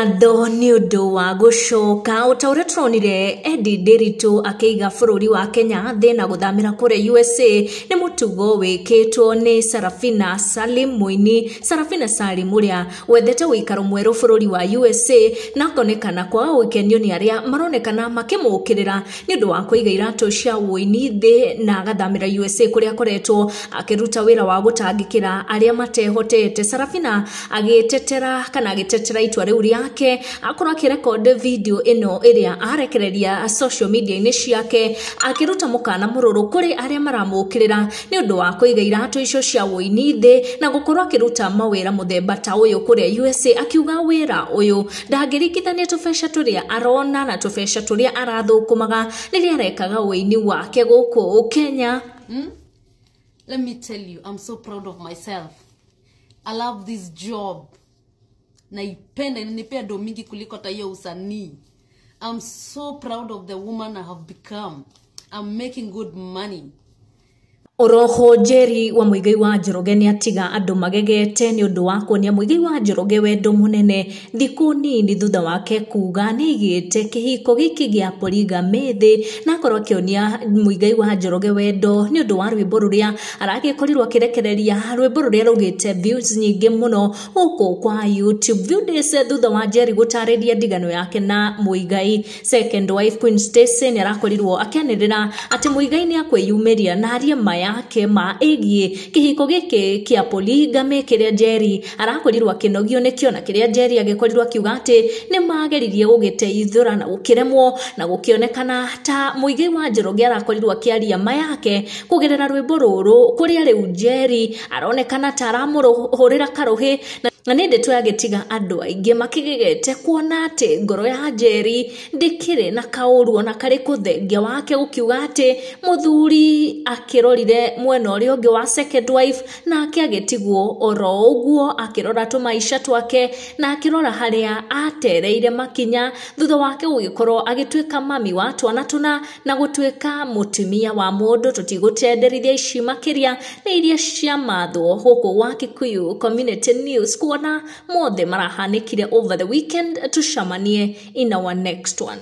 ngatho ni undu wa gucoka utaure turonire Eddie Nderitu akeiga bururi wa Kenya thina guthamira kure USA ni mutugo wikitwo ni Sarafina Salim muini Sarafina Salim uria wethete wikaro mweru bururi wa USA na konekana kwa wikenio ni aria maronekana makimukirira ni undu wa kuiga iratu cia wuini thi na gathamira USA kuria koretwo akiruta wira wa gutangikira aria matehotete. Sarafina agitetera kana agitetera itwa riu yake akora akirekonde video ino iria arekereria social media ini ciake akiruta mukana mururu kuri aria maramukirira ni undu wa kuiga iratu icio cia wuini thi na gukorwo akiruta mawira muthemba ta uyu kuri USA akiuga wira uyu ndangirikithania tubesha turia arona na tubesha turia arathukumaga riria arekaga wuini wake guku Kenya. Let me tell you, I'm so proud of myself. I love this job. Naipenda inanipea do mingi kuliko ta hiyo usanii. I'm so proud of the woman I have become. I'm making good money. Oroho Njeri wa Muigai wa Njoroge ni atiga andu magegete ni undu wa kuonia Muigai wa Njoroge wendo munene thiku nini thutha wake kuga ni igite kihiko giki gia polygamy thi na korwo akionia Muigai wa Njoroge wendo ni undu wa rwimbo ruria aragikorwo akirekereria rwimbo ruria rugite views nyingi muno huko kwa YouTube. Views thutha wa Njeri gutariria ndigano yake na Muigai. Second wife Queen Stacy ni arakorirwo akianirira ati Muigai ni akwiyumiria na aria maya yake maegie kihiko giki kia polygamy kiria Njeri arakorirwo akinogio nikio na kiria Njeri agikorirwo akiuga ati ni mageririe gugiteithura na gukiremwo na gukionekana ta Muigai wa Njoroge arakorirwo akiaria mayake kugerera rwimbo ruru kuria riu Njeri aronekana ta aramuhurira karuhi na nende tu agitiga andu aingi makigegete kuona ati ngoro ya Njeri ndikire na kauru na kari kuthengia wake ukiuga ati muthuri akirorire mwena uri ungi wa second wife na akiagetigwo oro uguo akirora tu maisha twake na akirora haria atereire makinya thutha wake ugikorwo agitwika mami wa twana tuna na gutwika mutumia wa mundu tutigutenderithia ici makiria na iria cia mathwo huko wa Kikuyu Community News kuona mothe marahanikire over the weekend. Tuchamanie in our next one.